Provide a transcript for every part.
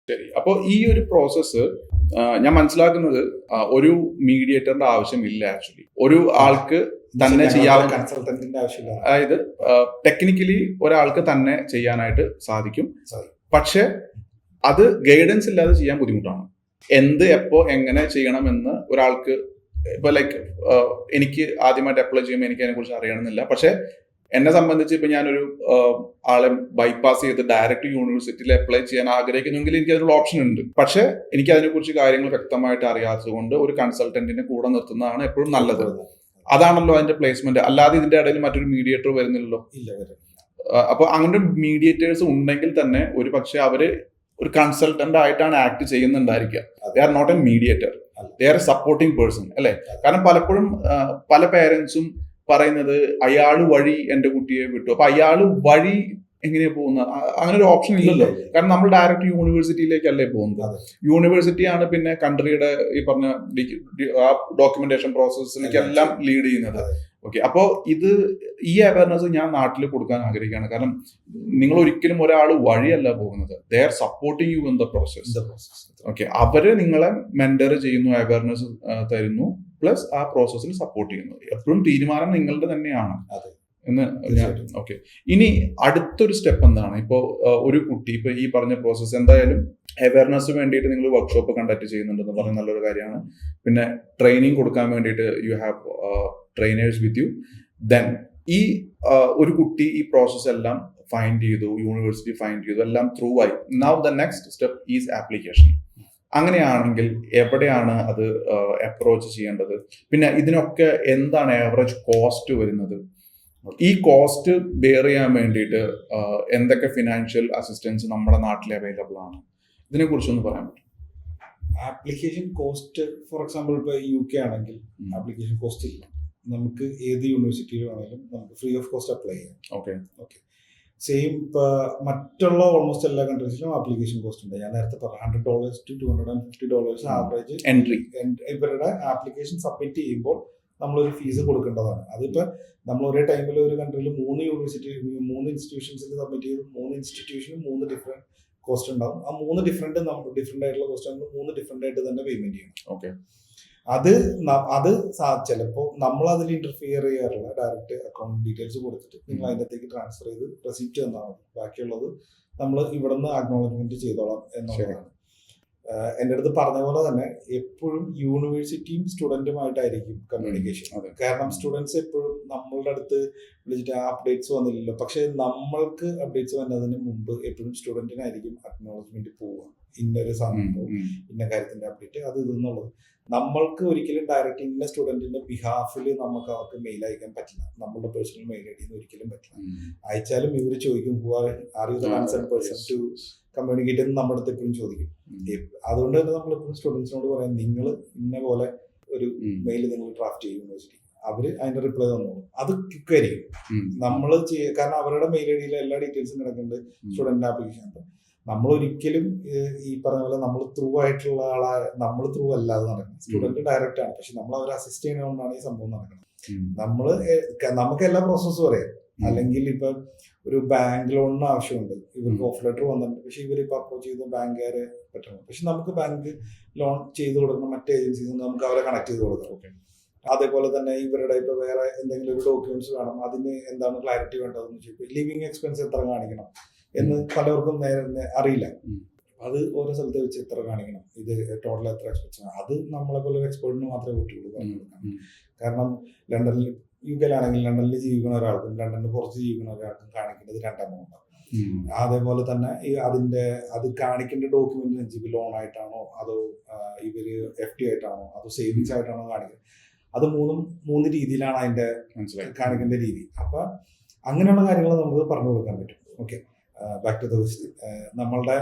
ശരി. അപ്പോൾ ഈ ഒരു പ്രോസസ്സ് ഞാൻ മനസ്സിലാക്കുന്നത് ഒരു മീഡിയേറ്ററിന്റെ ആവശ്യമില്ല. ആക്ച്വലി ഒരു ആൾക്ക് തന്നെ ചെയ്യാവുന്ന കൺസൾട്ടന്റിന്റെ ആവശ്യമില്ല. അതായത് ടെക്നിക്കലി ഒരാൾക്ക് തന്നെ ചെയ്യാനായിട്ട് സാധിക്കും. പക്ഷെ അത് ഗൈഡൻസ് ഇല്ലാതെ ചെയ്യാൻ ബുദ്ധിമുട്ടാണ്. എന്ത് എപ്പോ എങ്ങനെ ചെയ്യണമെന്ന് ഒരാൾക്ക് ഇപ്പൊ ലൈക്ക് എനിക്ക് ആദ്യമായിട്ട് അപ്ലൈ ചെയ്യുമ്പോൾ എനിക്ക് അതിനെ കുറിച്ച് അറിയണമെന്നില്ല. പക്ഷെ എന്നെ സംബന്ധിച്ച് ഇപ്പൊ ഞാനൊരു ആളെ ബൈപ്പാസ് ചെയ്ത് ഡയറക്റ്റ് യൂണിവേഴ്സിറ്റിയിൽ അപ്ലൈ ചെയ്യാൻ ആഗ്രഹിക്കുന്നെങ്കിൽ എനിക്ക് അതിനുള്ള ഓപ്ഷൻ ഉണ്ട്. പക്ഷെ എനിക്ക് അതിനെക്കുറിച്ച് കാര്യങ്ങൾ വ്യക്തമായിട്ട് അറിയാത്തത് കൊണ്ട് ഒരു കൺസൾട്ടന്റിനെ കൂടെ നിർത്തുന്നതാണ് എപ്പോഴും നല്ലത്. അതാണല്ലോ അതിന്റെ പ്ലേസ്മെന്റ്. അല്ലാതെ ഇതിന്റെ ഇടയിൽ മറ്റൊരു മീഡിയേറ്റർ വരുന്നില്ലല്ലോ. അപ്പൊ അങ്ങനെ മീഡിയേറ്റേഴ്സ് ഉണ്ടെങ്കിൽ തന്നെ ഒരു പക്ഷെ അവര് ഒരു കൺസൾട്ടന്റ് ആയിട്ടാണ് ആക്ട് ചെയ്യുന്നുണ്ടായിരിക്കുക. They are not a mediator, they are a supporting person അല്ലെ. കാരണം പലപ്പോഴും പല പേരൻസും പറയുന്നത് അയാള് വഴി എന്റെ കുട്ടിയെ വിട്ടു, അപ്പൊ അയാള് വഴി എങ്ങനെയാ പോകുന്നത്? അങ്ങനെ ഒരു ഓപ്ഷൻ ഇല്ലല്ലോ. കാരണം നമ്മൾ ഡയറക്റ്റ് യൂണിവേഴ്സിറ്റിയിലേക്കല്ലേ പോകുന്നത്. യൂണിവേഴ്സിറ്റിയാണ് പിന്നെ കൺട്രിയുടെ ഈ പറഞ്ഞ ഡോക്യുമെന്റേഷൻ പ്രോസസ്സിലേക്ക് എല്ലാം ലീഡ് ചെയ്യുന്നത്. ഓക്കെ, അപ്പോ ഈ അവയർനെസ് ഞാൻ നാട്ടിൽ കൊടുക്കാൻ ആഗ്രഹിക്കുകയാണ്. കാരണം നിങ്ങൾ ഒരിക്കലും ഒരാൾ വഴിയല്ല പോകുന്നത്. They are supporting you in the process. Okay, അവര് നിങ്ങളെ മെന്റർ ചെയ്യുന്നു, അവയർനെസ് തരുന്നു, പ്ലസ് ആ പ്രോസസ്സിൽ സപ്പോർട്ട് ചെയ്യുന്നു. എപ്പോഴും തീരുമാനം നിങ്ങളുടെ തന്നെയാണ് എന്ന് ഞാൻ. ഓക്കെ, ഇനി അടുത്തൊരു സ്റ്റെപ്പ് എന്താണ്? ഇപ്പോൾ ഒരു കുട്ടി ഇപ്പൊ ഈ പറഞ്ഞ പ്രോസസ്സ് എന്തായാലും അവയർനെസ് വേണ്ടിയിട്ട് നിങ്ങൾ വർക്ക്ഷോപ്പ് കണ്ടക്ട് ചെയ്യുന്നുണ്ടെന്ന് പറഞ്ഞ നല്ലൊരു കാര്യമാണ്. പിന്നെ ട്രെയിനിങ് കൊടുക്കാൻ വേണ്ടിയിട്ട് you have trainers with you. Then ഈ ഒരു കുട്ടി ഈ പ്രോസസ് എല്ലാം ഫൈൻഡ് ചെയ്തു, യൂണിവേഴ്സിറ്റി ഫൈൻഡ് ചെയ്തു, എല്ലാം ത്രൂ ആയി. Now the next step is application. അങ്ങനെയാണെങ്കിൽ എവിടെയാണ് അത് അപ്രോച്ച് ചെയ്യേണ്ടത്? പിന്നെ ഇതിനൊക്കെ എന്താണ് ആവറേജ് കോസ്റ്റ് വരുന്നത്? ഈ കോസ്റ്റ് ബെയർ ചെയ്യാൻ വേണ്ടിയിട്ട് എന്തൊക്കെ ഫിനാൻഷ്യൽ അസിസ്റ്റൻസ് നമ്മുടെ നാട്ടിൽ അവൈലബിൾ ആണ്? ഇതിനെ കുറിച്ചൊന്ന് പറയാൻ പറ്റും? ആപ്ലിക്കേഷൻ കോസ്റ്റ് ഫോർ എക്സാമ്പിൾ ഇപ്പോൾ UK ആണെങ്കിൽ ആപ്ലിക്കേഷൻ കോസ്റ്റ് ഇല്ല. നമുക്ക് ഏത് യൂണിവേഴ്സിറ്റിയിൽ വേണമെങ്കിലും നമുക്ക് ഫ്രീ ഓഫ് കോസ്റ്റ് അപ്ലൈ ചെയ്യാം. ഓക്കെ സെയിം ഇപ്പോൾ മറ്റുള്ള ഓൾമോസ്റ്റ് എല്ലാ കൺട്രീസിലും ആപ്ലിക്കേഷൻ കോസ്റ്റ് ഉണ്ട്. ഞാൻ നേരത്തെ പറഞ്ഞു $100 to $250 ആവറേജ് എൻട്രി. ഇവരുടെ ആപ്ലിക്കേഷൻ സബ്മിറ്റ് ചെയ്യുമ്പോൾ നമ്മളൊരു ഫീസ് കൊടുക്കേണ്ടതാണ്. അതിപ്പോൾ നമ്മൾ ഒരേ ടൈമിൽ ഒരു കൺട്രിയിൽ 3 ഇൻസ്റ്റിറ്റ്യൂഷൻസിൽ സബ്മിറ്റ് ചെയ്ത് 3 ഇൻസ്റ്റിറ്റ്യൂഷനും 3 ഡിഫറെന്റ് കോസ്റ്റ് ഉണ്ടാവും. ആ 3 ഡിഫറെന്റ് ആയിട്ടുള്ള കോസ്റ്റ് ആകുമ്പോൾ 3 ഡിഫറെന്റ് ആയിട്ട് തന്നെ പേയ്മെന്റ് ചെയ്യണം. ഓക്കെ, അത് ചിലപ്പോൾ നമ്മൾ അതിൽ ഇന്റർഫിയർ ചെയ്യാറില്ല. ഡയറക്റ്റ് അക്കൗണ്ട് ഡീറ്റെയിൽസ് കൊടുത്തിട്ട് നിങ്ങൾ അതിനകത്തേക്ക് ട്രാൻസ്ഫർ ചെയ്ത് റെസിപ്റ്റ് തന്നാൽ മതി. ബാക്കിയുള്ളത് നമ്മൾ ഇവിടെ നിന്ന് അക്നോളജ്മെന്റ് ചെയ്തോളാം എന്നുള്ളതാണ്. എൻ്റെ അടുത്ത് പറഞ്ഞ പോലെ തന്നെ എപ്പോഴും യൂണിവേഴ്സിറ്റിയും സ്റ്റുഡൻറ്റുമായിട്ടായിരിക്കും കമ്മ്യൂണിക്കേഷൻ. കാരണം സ്റ്റുഡൻസ് എപ്പോഴും നമ്മളുടെ അടുത്ത് വിളിച്ചിട്ട് അപ്ഡേറ്റ്സ് വന്നില്ലല്ലോ, പക്ഷെ നമ്മൾക്ക് അപ്ഡേറ്റ്സ് വന്നതിന് മുമ്പ് എപ്പോഴും സ്റ്റുഡൻറ്റിനായിരിക്കും അക്നോളജ്മെന്റ് പോവുക. ഇന്നൊരു സംഭവം, ഇന്ന കാര്യത്തിന്റെ അപ്ഡേറ്റ് അത് ഇതെന്നുള്ളത്. നമ്മൾക്ക് ഒരിക്കലും ഡയറക്റ്റ് ഇന്ന സ്റ്റുഡന്റിന്റെ ബിഹാഫിൽ നമുക്ക് അവർക്ക് മെയിൽ അയക്കാൻ പറ്റില്ല. നമ്മുടെ പേഴ്സണൽ മെയിൽ ഐ ഡി ഒരിക്കലും പറ്റില്ല. അയച്ചാലും ഇവർ ചോദിക്കും are you the concern person to communicate എന്ന് നമ്മുടെ അടുത്ത് എപ്പോഴും ചോദിക്കും. അതുകൊണ്ട് തന്നെ നമ്മളെപ്പോഴും സ്റ്റുഡൻസിനോട് പറയാം, നിങ്ങൾ ഇന്ന പോലെ ഒരു മെയിൽ നിങ്ങൾ ഡ്രാഫ്റ്റ് ചെയ്യും യൂണിവേഴ്സിറ്റി, അവര് അതിന്റെ റിപ്ലൈ തന്നോളൂ. അത് ക്വിക്കായിരിക്കും നമ്മൾ കാരണം അവരുടെ മെയിൽ ഐ ഡിയിലെ എല്ലാ ഡീറ്റെയിൽസും കിടക്കുന്നുണ്ട് സ്റ്റുഡന്റ് ആപ്ലിക്കേഷൻ. നമ്മൾ ഒരിക്കലും ഈ പറഞ്ഞ പോലെ നമ്മൾ ത്രൂ ആയിട്ടുള്ള നമ്മൾ ത്രൂ അല്ലാതെ നടക്കുന്നത്. സ്റ്റുഡന്റ് ഡയറക്റ്റ് ആണ്, പക്ഷെ നമ്മൾ അവരെ അസിസ്റ്റ് ചെയ്യുന്നതുകൊണ്ടാണ് ഈ സംഭവം നടക്കുന്നത്. നമുക്ക് എല്ലാ പ്രോസസ്സും അറിയാം. അല്ലെങ്കിൽ ഇപ്പൊ ഒരു ബാങ്ക് ലോണിന് ആവശ്യമുണ്ട്, ഇവർക്ക് ഓഫ് ലെറ്റർ വന്നിട്ടുണ്ട്, പക്ഷെ ഇവരിപ്പോ അപ്രോച്ച് ചെയ്ത ബാങ്കുകാരെ പറ്റണം. പക്ഷെ നമുക്ക് ബാങ്ക് ലോൺ ചെയ്ത് കൊടുക്കണം, മറ്റേ ഏജൻസീസ് നമുക്ക് അവരെ കണക്ട് ചെയ്ത് കൊടുക്കണം. അതേപോലെ തന്നെ ഇവരുടെ ഇപ്പൊ വേറെ എന്തെങ്കിലും ഒരു ഡോക്യുമെന്റ്സ് വേണം, അതിന് എന്താണ് ക്ലാരിറ്റി വേണ്ടതെന്ന് വെച്ചാൽ ലിവിങ് എക്സ്പെൻസ് എത്ര കാണിക്കണം എന്ന് പലർക്കും നേരെ അറിയില്ല. അത് ഓരോ സ്ഥലത്ത് വെച്ച് എത്ര കാണിക്കണം, ഇത് ടോട്ടൽ എത്ര എക്സ്പെൻസ് ആണ്, അത് നമ്മളെ പോലെ ഒരു എക്സ്പേർട്ടിന് മാത്രമേ പറ്റുള്ളൂ പറഞ്ഞു കൊടുക്കാൻ. കാരണം ലണ്ടനിൽ UK ലണ്ടനിൽ ജീവിക്കുന്ന ഒരാൾക്കും ലണ്ടനിൽ പുറത്ത് ജീവിക്കുന്ന ഒരാൾക്കും കാണിക്കേണ്ടത് 2 എമൗണ്ട്. അതേപോലെ തന്നെ അത് കാണിക്കേണ്ട ഡോക്യുമെന്റ് വെച്ച് ലോൺ ആയിട്ടാണോ അതോ ഇവര് FD ആയിട്ടാണോ അതോ സേവിങ്സ് ആയിട്ടാണോ കാണിക്കുന്നത്, അത് മൂന്ന് രീതിയിലാണ് അതിന്റെ കാണിക്കേണ്ട രീതി. അപ്പൊ അങ്ങനെയുള്ള കാര്യങ്ങൾ നമുക്ക് പറഞ്ഞു കൊടുക്കാൻ പറ്റും. Okay, back to the question. നമ്മളുടെ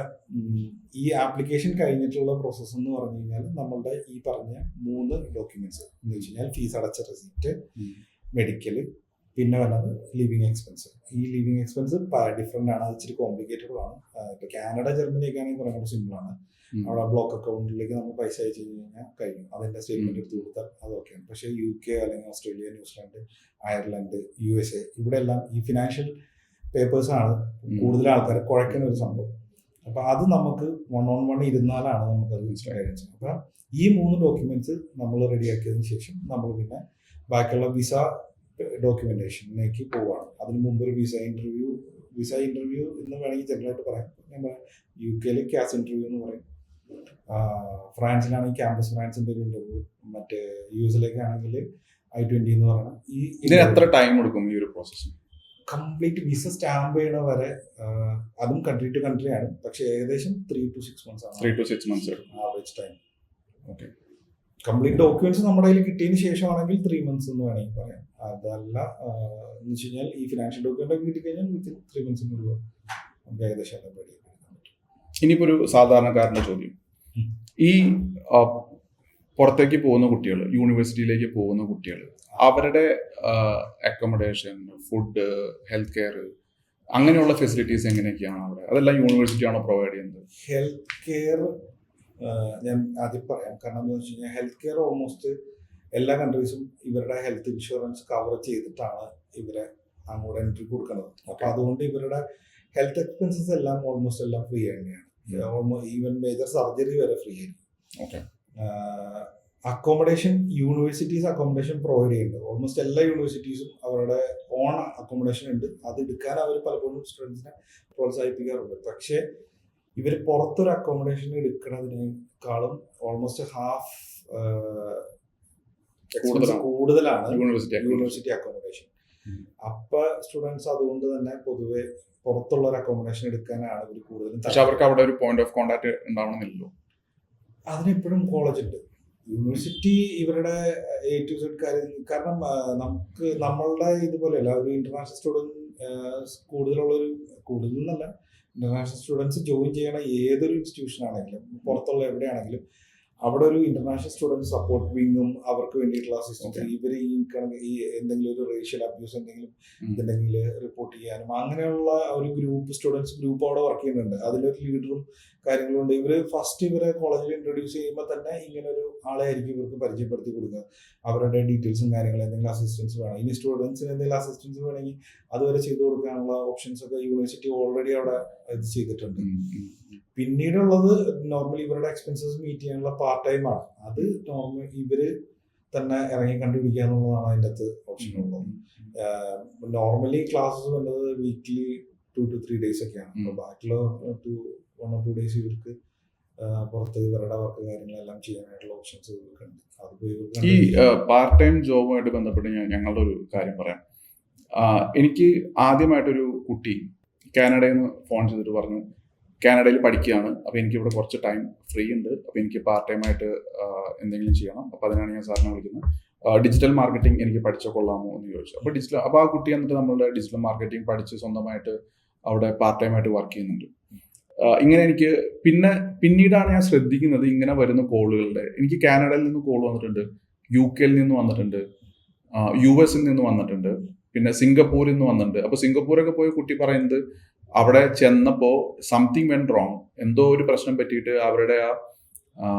ഈ ആപ്ലിക്കേഷൻ കഴിഞ്ഞിട്ടുള്ള പ്രോസസ്സ് എന്ന് പറഞ്ഞു കഴിഞ്ഞാൽ നമ്മളുടെ ഈ പറഞ്ഞ 3 ഡോക്യുമെന്റ്സ് എന്ന് വെച്ച് കഴിഞ്ഞാൽ ഫീസ് അടച്ച റെസിപ്റ്റ്, മെഡിക്കൽ, പിന്നെ വരുന്നത് ലിവിങ് എക്സ്പെൻസ്. ഈ ലിവിങ് എക്സ്പെൻസ് ഡിഫറെന്റ് ആണ്, അത് ഇച്ചിരി കോംപ്ലിക്കേറ്റഡ് ആണ്. ഇപ്പൊ കാനഡ, ജർമ്മനി ഒക്കെ ആണെങ്കിൽ കുറേ കൂടെ സിമ്പിൾ ആണ്. അവിടെ ബ്ലോക്ക് അക്കൗണ്ടിലേക്ക് നമ്മൾ പൈസ അയച്ചു കഴിഞ്ഞാൽ കഴിഞ്ഞു, അതിന്റെ സ്റ്റേറ്റ്മെന്റ് എടുത്ത് കൊടുത്താൽ അതൊക്കെയാണ്. പക്ഷേ UK അല്ലെങ്കിൽ ഓസ്ട്രേലിയ, ന്യൂസിലാൻഡ്, അയർലൻഡ്, USA ഇവിടെ എല്ലാം ഈ ഫിനാൻഷ്യൽ പേപ്പേഴ്സ് ആണ് കൂടുതൽ ആൾക്കാരെ കുഴക്കുന്ന ഒരു സംഭവം. അപ്പൊ അത് നമുക്ക് 1-on-1 ഇരുന്നാലാണ് നമുക്കത് ഗൈഡൻസ്. അപ്പൊ ഈ 3 ഡോക്യുമെന്റ്സ് നമ്മൾ റെഡിയാക്കിയതിന് ശേഷം നമ്മൾ പിന്നെ ബാക്കിയുള്ള വിസ ഡോക്യുമെന്റേഷനിലേക്ക് പോവുകയാണ്. അതിന് മുമ്പ് ഒരു വിസ ഇന്റർവ്യൂ എന്ന് വേണമെങ്കിൽ ജനറലായിട്ട് പറയാം. ഞാൻ UK ക്യാസ് ഇന്റർവ്യൂ എന്ന് പറയും, ഫ്രാൻസിലാണെങ്കിൽ ക്യാമ്പസ് ഫ്രാൻസിന്റെ ഒരു ഇന്റർവ്യൂ, മറ്റേ US I-20 എന്ന് പറയുന്നത്. ഇതിന് എത്ര ടൈം എടുക്കും ഈ ഒരു പ്രോസസ്? കംപ്ലീറ്റ് വിസ സ്റ്റാമ്പ് ചെയ്യണ വരെ, അതും കൺട്രി ടു കൺട്രി ആണ്, പക്ഷെ ഏകദേശം 3 to 6 months ആണ് 3 to 6 months average time. Okay. Complete documents നമ്മുടെ കയ്യിൽ കിട്ടിയതിന് ശേഷമാണെങ്കിൽ 3 months എന്ന് വേണമെങ്കിൽ പറയാം. അതല്ല എന്ന് വെച്ച് കഴിഞ്ഞാൽ ഈ ഫിനാൻഷ്യൽ ഡോക്യുമെന്റ് ഒക്കെ കിട്ടിക്കഴിഞ്ഞാൽ വിത്തിൻ 3 months നമുക്ക് ഏകദേശം എല്ലാം റെഡി ആക്കാൻ പറ്റും. ഇനിയിപ്പോ ഒരു സാധാരണക്കാരന്റെ ചോദ്യം, ഈ പുറത്തേക്ക് പോകുന്ന കുട്ടികൾ, യൂണിവേഴ്സിറ്റിയിലേക്ക് പോകുന്ന കുട്ടികൾ, അവരുടെ അക്കോമഡേഷൻ, ഫുഡ്, ഹെൽത്ത് കെയർ, അങ്ങനെയുള്ള ഫെസിലിറ്റീസ് എങ്ങനെയൊക്കെയാണ് അവിടെ? അതെല്ലാം യൂണിവേഴ്സിറ്റി ആണോ പ്രൊവൈഡ് ചെയ്യുന്നത്? ഹെൽത്ത് കെയർ ഞാൻ ആദ്യം പറയാം. കാരണം എന്താ വെച്ച് കഴിഞ്ഞാൽ ഹെൽത്ത് കെയർ ഓൾമോസ്റ്റ് എല്ലാ കൺട്രീസും ഇവരുടെ ഹെൽത്ത് ഇൻഷുറൻസ് കവർ ചെയ്തിട്ടാണ് ഇവരെ അങ്ങോട്ട് എൻട്രി കൊടുക്കുന്നത്. അപ്പൊ അതുകൊണ്ട് ഇവരുടെ ഹെൽത്ത് എക്സ്പെൻസസ് എല്ലാം ഓൾമോസ്റ്റ് എല്ലാം ഫ്രീ തന്നെയാണ്. ഈവൻ മേജർ സർജറി വരെ ഫ്രീ ആയിരിക്കും. Okay. Accommodation universities accommodation provide ചെയ്യുന്നുണ്ട്. ഓൾമോസ്റ്റ് എല്ലാ യൂണിവേഴ്സിറ്റീസും അവരുടെ ഓൺ അക്കോമഡേഷൻ ഉണ്ട്. അത് എടുക്കാൻ അവർ പലപ്പോഴും സ്റ്റുഡൻസിനെ പ്രോത്സാഹിപ്പിക്കാറുണ്ട്. പക്ഷേ ഇവർ പുറത്തൊരു അക്കോമഡേഷൻ എടുക്കുന്നതിനേക്കാളും ഓൾമോസ്റ്റ് ഹാഫ് കൂടുതലാണ് യൂണിവേഴ്സിറ്റി അക്കോമഡേഷൻ. അപ്പൊ സ്റ്റുഡൻസ് അതുകൊണ്ട് തന്നെ പൊതുവെ പുറത്തുള്ള ഒരു അക്കോമഡേഷൻ എടുക്കാനാണ് ഇവർ കൂടുതലും. പക്ഷെ അവർക്ക് അവിടെ ഒരു പോയിന്റ് ഓഫ് കോണ്ടാക്ട് ഉണ്ടാവണമെന്നില്ലല്ലോ. അതിനെപ്പോഴും കോളേജ് ഉണ്ട്. യൂണിവേഴ്സിറ്റി ഇവരുടെ A to Z കാര്യം, കാരണം നമുക്ക് നമ്മളുടെ ഇതുപോലെയല്ല, ഒരു ഇന്റർനാഷണൽ സ്റ്റുഡൻറ് കൂടുതലെന്നല്ല, ഇന്റർനാഷണൽ സ്റ്റുഡൻസ് ജോയിൻ ചെയ്യണ ഏതൊരു ഇൻസ്റ്റിറ്റ്യൂഷൻ ആണെങ്കിലും പുറത്തുള്ള എവിടെയാണെങ്കിലും അവിടെ ഒരു ഇന്റർനാഷണൽ സ്റ്റുഡൻറ് സപ്പോർട്ട് വിങ്ങും അവർക്ക് വേണ്ടിയിട്ടുള്ള അസിസ്റ്റൻസ്, ഇവർ ഈ എന്തെങ്കിലും ഒരു റേഷ്യൽ അബ്യൂസ് എന്തെങ്കിലും ഇതുണ്ടെങ്കിൽ റിപ്പോർട്ട് ചെയ്യാനും അങ്ങനെയുള്ള ഒരു സ്റ്റുഡൻസ് ഗ്രൂപ്പ് അവിടെ വർക്ക് ചെയ്യുന്നുണ്ട്. അതിലൊരു ലീഡറും കാര്യങ്ങളും ഉണ്ട്. ഇവരെ കോളേജിൽ ഇൻട്രൊഡ്യൂസ് ചെയ്യുമ്പോൾ തന്നെ ഇങ്ങനെ ഒരു ആളെ ആയിരിക്കും ഇവർക്ക് പരിചയപ്പെടുത്തി കൊടുക്കുക. അവരുടെ ഡീറ്റെയിൽസും കാര്യങ്ങളും, എന്തെങ്കിലും അസിസ്റ്റൻസ് വേണം, ഇനി സ്റ്റുഡൻസിന് എന്തെങ്കിലും അസിസ്റ്റൻസ് വേണമെങ്കിൽ അതുവരെ ചെയ്തു കൊടുക്കാനുള്ള ഓപ്ഷൻസ് ഒക്കെ യൂണിവേഴ്സിറ്റി ഓൾറെഡി അവിടെ ഇത് ചെയ്തിട്ടുണ്ട്. പിന്നീടുള്ളത് നോർമലി ഇവരുടെ എക്സ്പെൻസസ് മീറ്റ് ചെയ്യാനുള്ള പാർട്ട് ടൈം ആണ്. അത് നോർമൽ ഇവര് തന്നെ ഇറങ്ങി കണ്ടുപിടിക്കുക എന്നുള്ളതാണ് അതിൻ്റെ അകത്ത് ഓപ്ഷൻ ഉള്ളത്. നോർമലി ക്ലാസ്സസ് വന്നത് വീക്ക്ലി 2 to 3 days ഒക്കെയാണ്. അപ്പോൾ ബാക്കിയുള്ള 1 or 2 days ഇവർക്ക് പുറത്ത് ഇവരുടെ വർക്ക് കാര്യങ്ങളെല്ലാം ചെയ്യാനായിട്ടുള്ള ഓപ്ഷൻസ് ഇവർക്കുണ്ട്. അതിപ്പോൾ ഈ പാർട്ട് ടൈം ജോബുമായിട്ട് ബന്ധപ്പെട്ട് ഞങ്ങളുടെ ഒരു കാര്യം പറയാം. എനിക്ക് ആദ്യമായിട്ടൊരു കുട്ടി കാനഡയിൽ നിന്ന് ഫോൺ ചെയ്തിട്ട് പറഞ്ഞു, കാനഡയിൽ പഠിക്കുകയാണ്, അപ്പോൾ എനിക്കിവിടെ കുറച്ച് ടൈം ഫ്രീ ഉണ്ട്, അപ്പോൾ എനിക്ക് പാർട്ട് ടൈം ആയിട്ട് എന്തെങ്കിലും ചെയ്യണം, അപ്പോൾ അതിനാണ് ഞാൻ സാറിനെ വിളിക്കുന്നത്, ഡിജിറ്റൽ മാർക്കറ്റിംഗ് എനിക്ക് പഠിച്ചാൽ കൊള്ളാമോ എന്ന് ചോദിച്ചു. അപ്പോൾ ആ കുട്ടി എന്നിട്ട് നമ്മളുടെ ഡിജിറ്റൽ മാർക്കറ്റിംഗ് പഠിച്ച് സ്വന്തമായിട്ട് അവിടെ പാർട്ട് ടൈം ആയിട്ട് വർക്ക് ചെയ്യുന്നുണ്ട്. ഇങ്ങനെ എനിക്ക് പിന്നീടാണ് ഞാൻ ശ്രദ്ധിക്കുന്നത് ഇങ്ങനെ വരുന്ന കോളുകളുടെ. എനിക്ക് കാനഡയിൽ നിന്ന് കോൾ വന്നിട്ടുണ്ട്, UK നിന്ന് വന്നിട്ടുണ്ട്, US നിന്ന് വന്നിട്ടുണ്ട്, പിന്നെ സിംഗപ്പൂരിൽ നിന്ന് വന്നിട്ടുണ്ട്. അപ്പോൾ സിംഗപ്പൂരൊക്കെ പോയ കുട്ടി പറയുന്നത് അവിടെ ചെന്നപ്പോൾ സംതിങ് വെന്റ് റോങ്, എന്തോ ഒരു പ്രശ്നം പറ്റിയിട്ട് അവരുടെ ആ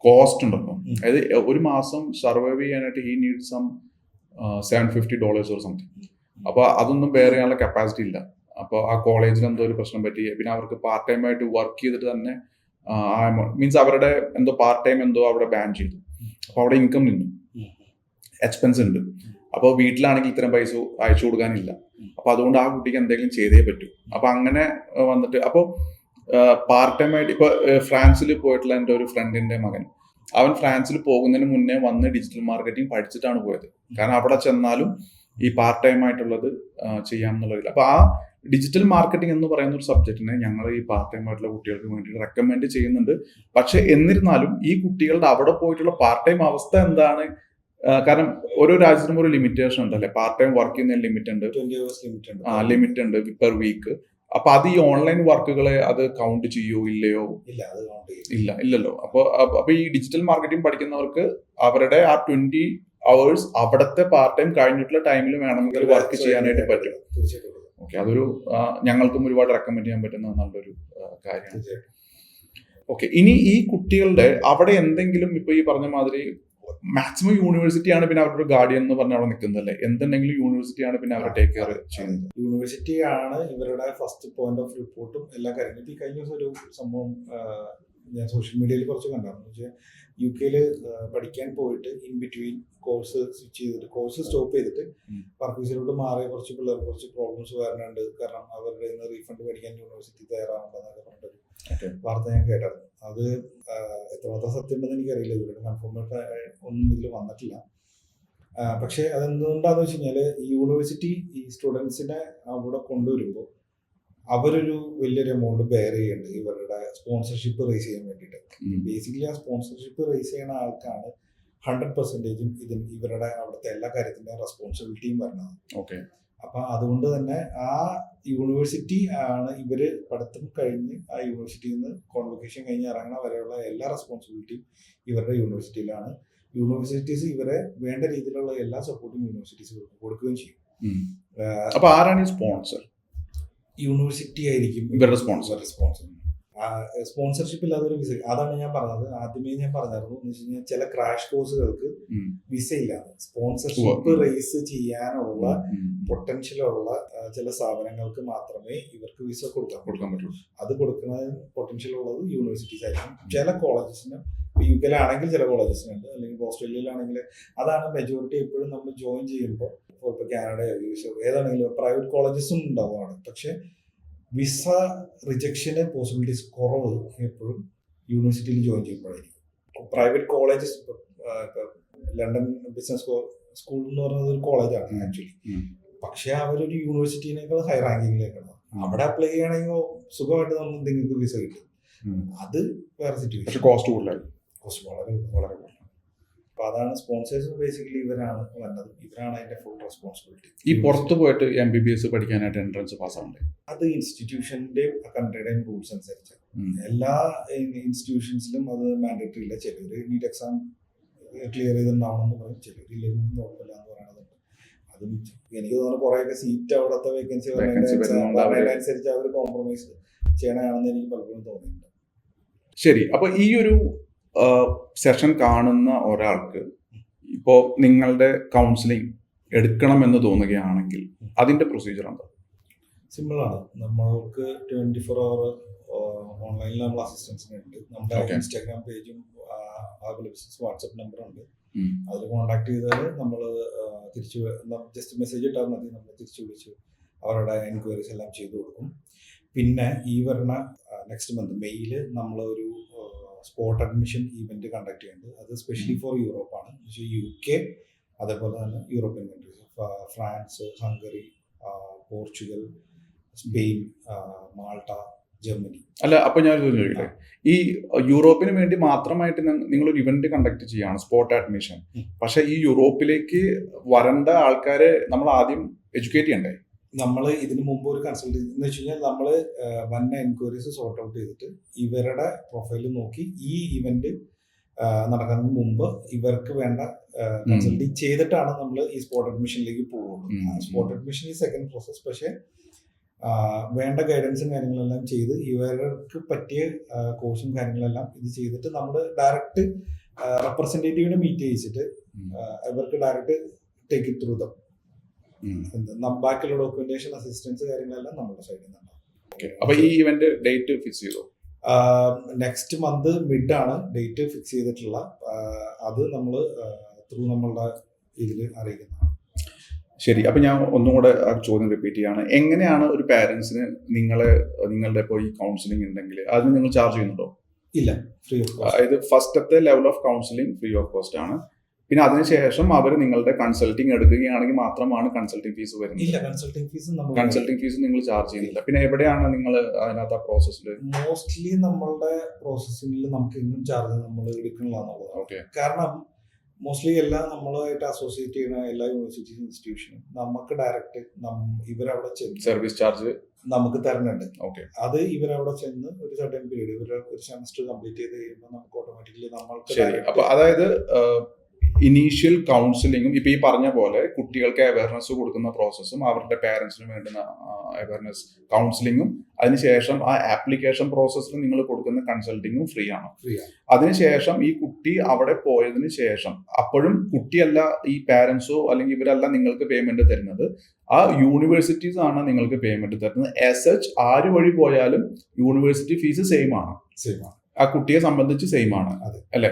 കോസ്റ്റ് ഉണ്ടല്ലോ, അതായത് ഒരു മാസം സർവൈവ് ചെയ്യാനായിട്ട് he need some $750 or something. അപ്പോൾ അതൊന്നും ബെയർ ചെയ്യാനുള്ള കപ്പാസിറ്റി ഇല്ല. അപ്പോൾ ആ കോളേജിൽ എന്തോ ഒരു പ്രശ്നം പറ്റി, പിന്നെ അവർക്ക് പാർട്ട് ടൈം ആയിട്ട് വർക്ക് ചെയ്തിട്ട് തന്നെ മീൻസ് അവരുടെ എന്തോ പാർട്ട് ടൈം എന്തോ അവിടെ ബാൻ ചെയ്തു. അപ്പോൾ അവിടെ ഇൻകം നിന്നു, എക്സ്പെൻസ് ഉണ്ട്. അപ്പോൾ വീട്ടിലാണെങ്കിൽ ഇത്തരം പൈസ അയച്ചു കൊടുക്കാനില്ല. അപ്പോൾ അതുകൊണ്ട് ആ കുട്ടിക്ക് എന്തെങ്കിലും ചെയ്തേ പറ്റൂ. അപ്പോൾ അങ്ങനെ വന്നിട്ട് അപ്പോൾ പാർട്ട് ടൈം ആയിട്ട് ഇപ്പോൾ ഫ്രാൻസിൽ പോയിട്ടുള്ള എൻ്റെ ഒരു ഫ്രണ്ടിൻ്റെ മകൻ, അവൻ ഫ്രാൻസിൽ പോകുന്നതിന് മുന്നേ വന്ന് ഡിജിറ്റൽ മാർക്കറ്റിംഗ് പഠിച്ചിട്ടാണ് പോയത്. കാരണം അവിടെ ചെന്നാലും ഈ പാർട്ട് ടൈം ആയിട്ടുള്ളത് ചെയ്യാമെന്നുള്ളതില്ല. അപ്പോൾ ആ ഡിജിറ്റൽ മാർക്കറ്റിംഗ് എന്ന് പറയുന്ന ഒരു സബ്ജക്റ്റിനെ ഞങ്ങൾ ഈ പാർട്ട് ടൈം ആയിട്ടുള്ള കുട്ടികൾക്ക് വേണ്ടി റെക്കമെൻഡ് ചെയ്യുന്നുണ്ട്. പക്ഷെ എന്നിരുന്നാലും ഈ കുട്ടികളുടെ അവിടെ പോയിട്ടുള്ള പാർട്ട് ടൈം അവസ്ഥ എന്താണ്? കാരണം ഓരോ രാജ്യത്തിനും ഒരു ലിമിറ്റേഷൻ ഉണ്ടല്ലേ, പാർട്ട് ടൈം വർക്ക് ചെയ്യുന്നതിന് ലിമിറ്റ് ഉണ്ട്, 20 hours ലിമിറ്റ് ഉണ്ട് പെർ വീക്ക്. അപ്പൊ അത് ഈ ഓൺലൈൻ വർക്കുകളെ അത് കൗണ്ട് ചെയ്യോ ഇല്ലയോ? ഇല്ലല്ലോ. അപ്പൊ ഈ ഡിജിറ്റൽ മാർക്കറ്റിംഗ് പഠിക്കുന്നവർക്ക് അവരുടെ ആ 20 hours അവിടുത്തെ പാർട്ട് ടൈം കഴിഞ്ഞിട്ടുള്ള ടൈമിൽ വേണമെങ്കിൽ വർക്ക് ചെയ്യാനായിട്ട് പറ്റും. ഓക്കെ, അതൊരു ഞങ്ങൾക്കും ഒരുപാട് റെക്കമെൻഡ് ചെയ്യാൻ പറ്റുന്ന നല്ലൊരു കാര്യമാണ്. ഓക്കെ, ഇനി ഈ കുട്ടികളുടെ അവിടെ എന്തെങ്കിലും ഇപ്പൊ ഈ പറഞ്ഞ മാതിരി മാക്സിമം യൂണിവേഴ്സിറ്റിയാണ് പിന്നെ അവരുടെ ഗാർഡിയൻ എന്ന് പറഞ്ഞ അവിടെ നിൽക്കുന്നതല്ലേ, എന്തുണ്ടെങ്കിലും യൂണിവേഴ്സിറ്റിയാണ് പിന്നെ അവരെ ടേക്ക് കെയർ ചെയ്യുന്നത്. യൂണിവേഴ്സിറ്റി ആണ് ഇവരുടെ ഫസ്റ്റ് പോയിന്റ് ഓഫ് റിപ്പോർട്ടും എല്ലാ കാര്യങ്ങളും. ഈ കഴിഞ്ഞ ദിവസം ഒരു സംഭവം ഞാൻ സോഷ്യൽ മീഡിയയിൽ കുറച്ച് കണ്ടായിരുന്നു. വെച്ചാൽ UK പഠിക്കാൻ പോയിട്ട് ഇൻ ബിറ്റ്വീൻ കോഴ്സ് സ്വിച്ച് ചെയ്തിട്ട് കോഴ്സ് സ്റ്റോപ്പ് ചെയ്തിട്ട് വർക്ക് വിസയിലോട്ട് മാറിയ കുറച്ച് പിള്ളേർക്ക് കുറച്ച് പ്രോബ്ലംസ് വരാനുണ്ട്. കാരണം അവരുടെ റീഫണ്ട് മേടിക്കാൻ യൂണിവേഴ്സിറ്റി തയ്യാറാവുണ്ടെന്നൊക്കെ പറഞ്ഞിട്ട് വാർത്ത ഞാൻ കേട്ടായിരുന്നു. അത് എത്രമാത്രം സത്യം ഉണ്ടെന്ന് എനിക്കറിയില്ല, ഇവരുടെ കൺഫർമേഷൻ ഒന്നും ഇതിൽ വന്നിട്ടില്ല. പക്ഷെ അതെന്തുകൊണ്ടാന്ന് വെച്ച് കഴിഞ്ഞാൽ ഈ യൂണിവേഴ്സിറ്റി ഈ സ്റ്റുഡൻസിനെ അവിടെ കൊണ്ടുവരുമ്പോൾ അവരൊരു വലിയൊരു എമൗണ്ട് ബെയർ ചെയ്യുന്നുണ്ട് ഇവരുടെ സ്പോൺസർഷിപ്പ് റേസ് ചെയ്യാൻ വേണ്ടിയിട്ട്. ബേസിക്കലി ആ സ്പോൺസർഷിപ്പ് റേസ് ചെയ്യുന്ന ആൾക്കാണ് 100% ഇവരുടെ അവിടുത്തെ എല്ലാ കാര്യത്തിന്റെയും റെസ്പോൺസിബിലിറ്റിയും വരുന്നത്. അപ്പൊ അതുകൊണ്ട് തന്നെ ആ യൂണിവേഴ്സിറ്റി ആണ് ഇവര് പഠിത്തം കഴിഞ്ഞ് ആ യൂണിവേഴ്സിറ്റിയിൽ നിന്ന് കോൺവൊക്കേഷൻ കഴിഞ്ഞ് ഇറങ്ങണ വരെയുള്ള എല്ലാ റെസ്പോൺസിബിലിറ്റിയും ഇവരുടെ യൂണിവേഴ്സിറ്റിയിലാണ്. യൂണിവേഴ്സിറ്റീസ് ഇവരെ വേണ്ട രീതിയിലുള്ള എല്ലാ സപ്പോർട്ടും യൂണിവേഴ്സിറ്റീസ് കൊടുക്കുകയും ചെയ്യും. അപ്പൊ ആരാണ് ഈ സ്പോൺസർ? യൂണിവേഴ്സിറ്റി ആയിരിക്കും ഇവരുടെ സ്പോൺസർ. സ്പോൺസർഷിപ്പ് ഇല്ലാതെ ഒരു വിസ, അതാണ് ഞാൻ പറഞ്ഞത്. ആദ്യമേ ഞാൻ പറഞ്ഞായിരുന്നു എന്ന് വെച്ച് കഴിഞ്ഞാൽ ചില ക്രാഷ് കോഴ്സുകൾക്ക് വിസ ഇല്ലാതെ സ്പോൺസർഷിപ്പ് റേസ് ചെയ്യാനുള്ള പൊട്ടൻഷ്യലുള്ള ചില സ്ഥാപനങ്ങൾക്ക് മാത്രമേ ഇവർക്ക് വിസ കൊടുക്കാൻ പറ്റുള്ളൂ. അത് കൊടുക്കുന്ന പൊട്ടൻഷ്യൽ ഉള്ളത് യൂണിവേഴ്സിറ്റീസ് ആയിരിക്കും. ചില കോളേജസിന് UK ചില കോളേജസിനുണ്ട്, അല്ലെങ്കിൽ ഓസ്ട്രേലിയയിലാണെങ്കിൽ അതാണ് മെജോറിറ്റി. എപ്പോഴും നമ്മൾ ജോയിൻ ചെയ്യുമ്പോൾ ഇപ്പോൾ കാനഡയോ യുഎസോ ഏതാണെങ്കിലും പ്രൈവറ്റ് കോളേജസും ഉണ്ടാവുകയാണ്. പക്ഷെ വിസ റിജക്ഷന് പോസിബിലിറ്റീസ് കുറവ് എപ്പോഴും യൂണിവേഴ്സിറ്റിയിൽ ജോയിൻ ചെയ്യുമ്പോഴായിരിക്കും. Private colleges, London business school എന്ന് പറയുന്നത് ഒരു കോളേജാണ് ആക്ച്വലി. പക്ഷെ അവരൊരു യൂണിവേഴ്സിറ്റിനേക്കാൾ ഹൈ റാങ്കിങ്ങിലേക്കാണ്. അവിടെ അപ്ലൈ ചെയ്യണമെങ്കിൽ സുഖമായിട്ട് നിങ്ങൾക്ക് വിസ കിട്ടും. അത് വേറെ സിറ്റുവേഷൻ. കോസ്റ്റ് കൂടുതലായി, കോസ്റ്റ് വളരെ വളരെ കൂടുതലാണ്. അപ്പൊ അതാണ് സ്പോൺസേഴ്സ് ബേസിക്കലി ഇവരാണ് വന്നത്. ഇവരാണ് അതിന്റെ ഫുൾ റെസ്പോൺസിബിലിറ്റി. ഈ പുറത്ത് പോയിട്ട് MBBS പഠിക്കാനായിട്ട് എൻട്രൻസ് പാസ്സാവണ്ടേ? അത് ഇൻസ്റ്റിറ്റ്യൂഷന്റെയും കൺട്രിയുടെയും റൂൾസ് അനുസരിച്ച് എല്ലാ ഇൻസ്റ്റിറ്റ്യൂഷൻസിലും അത് മാൻഡേറ്ററി ഇല്ല. ചിലർ നീറ്റ് എക്സാം ക്ലിയർ ചെയ്തിട്ടുണ്ടാവണമെന്ന് പറയും, ചിലർ ഇല്ലെങ്കിലും കുഴപ്പമില്ല എന്ന് പറയുന്നത്. അതും എനിക്ക് തോന്നുന്നു കുറെയൊക്കെ സീറ്റ് അവിടുത്തെ വേക്കൻസി അനുസരിച്ച് അവർ കോംപ്രമൈസ് ചെയ്യണമെന്ന് എനിക്ക് പലപ്പോഴും തോന്നിയിട്ടുണ്ട്. ശരി, അപ്പൊ ഈ ഒരു സെഷൻ കാണുന്ന ഒരാൾക്ക് ഇപ്പോ നിങ്ങളുടെ കൗൺസിലിംഗ് എടുക്കണമെന്ന് തോന്നുകയാണെങ്കിൽ അതിന്റെ പ്രൊസീജിയർ എന്താ? സിമ്പിളാണ്. നമ്മൾക്ക് 24 hour ഓൺലൈനിൽ നമ്മൾ അസിസ്റ്റൻസിനുണ്ട്. നമ്മുടെ ഇൻസ്റ്റാഗ്രാം പേജും വാട്സപ്പ് നമ്പറുണ്ട്. അതിൽ കോൺടാക്ട് ചെയ്താൽ നമ്മൾ തിരിച്ചു ജസ്റ്റ് മെസ്സേജ് ഇട്ടാൽ മതി. നമ്മൾ തിരിച്ചു വിളിച്ച് അവരുടെ എൻക്വയറീസ് എല്ലാം ചെയ്തു കൊടുക്കും. പിന്നെ ഈ വരുന്ന നെക്സ്റ്റ് മന്ത് മെയ്യിൽ നമ്മൾ ഒരു സ്പോട്ട് അഡ്മിഷൻ ഈവെന്റ് കണ്ടക്ട് ചെയ്യുന്നുണ്ട്. അത് സ്പെഷ്യലി ഫോർ യൂറോപ്പാണ്. UK അതേപോലെ തന്നെ European countries, France, Hungary, Portugal, Spain, Malta, Germany. അല്ല, അപ്പൊ ഞാൻ ചോദിക്കട്ടെ, ഈ യൂറോപ്പിന് വേണ്ടി മാത്രമായിട്ട് നിങ്ങളൊരു ഇവന്റ് കണ്ടക്ട് ചെയ്യാണ് സ്പോട്ട് അഡ്മിഷൻ. പക്ഷെ ഈ യൂറോപ്പിലേക്ക് വരേണ്ട ആൾക്കാരെ നമ്മൾ ആദ്യം എഡ്യൂക്കേറ്റ് ചെയ്യണ്ടേ? നമ്മൾ ഇതിനു മുമ്പ് ഒരു കൺസൾട്ട് എന്ന് വെച്ച് കഴിഞ്ഞാൽ നമ്മൾ വന്ന എൻക്വയറീസ് സോർട്ട് ഔട്ട് ചെയ്തിട്ട് ഇവരുടെ പ്രൊഫൈൽ നോക്കി ഈ ഇവന്റ് നടക്കുന്നതിന് മുമ്പ് ഇവർക്ക് വേണ്ട കൺസൾട്ടിങ് ചെയ്തിട്ടാണ് നമ്മൾ ഈ സ്പോട്ട് അഡ്മിഷനിലേക്ക് പോകുള്ളൂ. സ്പോട്ട് അഡ്മിഷൻ ഈ സെക്കൻഡ് പ്രോസസ്. പക്ഷെ വേണ്ട ഗൈഡൻസും കാര്യങ്ങളെല്ലാം ചെയ്ത് ഇവർക്ക് പറ്റിയ കോഴ്സും കാര്യങ്ങളെല്ലാം ഇത് ചെയ്തിട്ട് നമ്മൾ ഡയറക്റ്റ് റെപ്രസെന്റേറ്റീവിനെ മീറ്റ് ചെയ്യിച്ചിട്ട് ഇവർക്ക് direct take it through them. ബാക്കിയുള്ള ഡോക്യുമെന്റേഷൻ അസിസ്റ്റൻസ് കാര്യങ്ങളെല്ലാം നമ്മുടെ സൈഡിൽ നിന്നുണ്ടാവും. അപ്പൊ ഈ ഇവന്റ് ഡേറ്റ് ഫിക്സ് ചെയ്തോ? നെക്സ്റ്റ് മന്ത് മിഡ് ആണ് ഡേറ്റ് ഫിക്സ് ചെയ്തിട്ടുള്ള. അത് നമ്മൾ ത്രൂ നമ്മളുടെ ഇതിൽ അറിയിക്കുന്നതാണ്. ശരി, അപ്പൊ ഞാൻ ഒന്നും കൂടെ ആ ചോദ്യം റിപ്പീറ്റ് ചെയ്യാണ്. എങ്ങനെയാണ് ഒരു പാരന്റ്സിന് നിങ്ങളുടെ ഇപ്പോൾ ഈ കൗൺസിലിംഗ് ഉണ്ടെങ്കിൽ അതിന് നിങ്ങൾ ചാർജ് ചെയ്യുന്നുണ്ടോ? ഇല്ല, ഫ്രീ ഓഫ് കോസ്റ്റ്. അതായത് ഫസ്റ്റത്തെ level of counselling free of cost ആണ്. പിന്നെ അതിനുശേഷം അവർ നിങ്ങളുടെ കൺസൾട്ടിങ് എടുക്കുകയാണെങ്കിൽ മാത്രമാണ് കൺസൾട്ടിംഗ് ഫീസ് വരുന്നത്. ഇല്ല, കൺസൾട്ടിംഗ് ഫീസ് നിങ്ങൾ ചാർജ് ചെയ്യുന്നില്ല. പിന്നെ എവിടെയാണ് നിങ്ങൾ അതിനകത്ത് ആ പ്രോസസ്സിൽ? മോസ്റ്റ്ലി നമ്മളുടെ പ്രോസസ്സിംഗിൽ നമുക്ക് ഇന്നും ചാർജ് നമ്മൾ എടുക്കണമെന്നുള്ളത്. കാരണം മോസ്റ്റ്ലി എല്ലാം നമ്മളുമായിട്ട് അസോസിയേറ്റ് ചെയ്യുന്ന എല്ലാ യൂണിവേഴ്സിറ്റി ഇൻസ്റ്റിറ്റ്യൂഷനും നമുക്ക് ഡയറക്റ്റ് ഇവരവിടെ ചെന്ന് സർവീസ് ചാർജ് നമുക്ക് തരുന്നുണ്ട്. ഓക്കെ, അത് ഇവരവിടെ ചെന്ന് ഒരു സർട്ടൻ പീരീഡ് ഒരു സെമസ്റ്റർ കംപ്ലീറ്റ് ചെയ്ത് കഴിയുമ്പോൾ നമുക്ക് ഓട്ടോമാറ്റിക്കലി നമ്മൾക്ക്. ശരി, അപ്പൊ അതായത് ഇനീഷ്യൽ കൗൺസിലിങ്ങും ഇപ്പൊ ഈ പറഞ്ഞ പോലെ കുട്ടികൾക്ക് അവയർനെസ് കൊടുക്കുന്ന പ്രോസസ്സും അവരുടെ പാരന്റ്സിന് വേണ്ടുന്ന അവയർനെസ് കൗൺസിലിങ്ങും അതിനുശേഷം ആ ആപ്ലിക്കേഷൻ പ്രോസസ്സിൽ നിങ്ങൾ കൊടുക്കുന്ന കൺസൾട്ടിങ്ങും ഫ്രീ ആണ്. അതിനുശേഷം ഈ കുട്ടി അവിടെ പോയതിനു ശേഷം അപ്പോഴും കുട്ടിയല്ല ഈ പാരന്റ്സോ അല്ലെങ്കിൽ ഇവരല്ല നിങ്ങൾക്ക് പേയ്മെന്റ് തരുന്നത്, ആ യൂണിവേഴ്സിറ്റീസ് ആണ് നിങ്ങൾക്ക് പേയ്മെന്റ് തരുന്നത്. ആസ് സച്ച് ആര് വഴി പോയാലും യൂണിവേഴ്സിറ്റി ഫീസ് സെയിം ആണ്, ആ കുട്ടിയെ സംബന്ധിച്ച് സെയിം ആണ് അല്ലേ?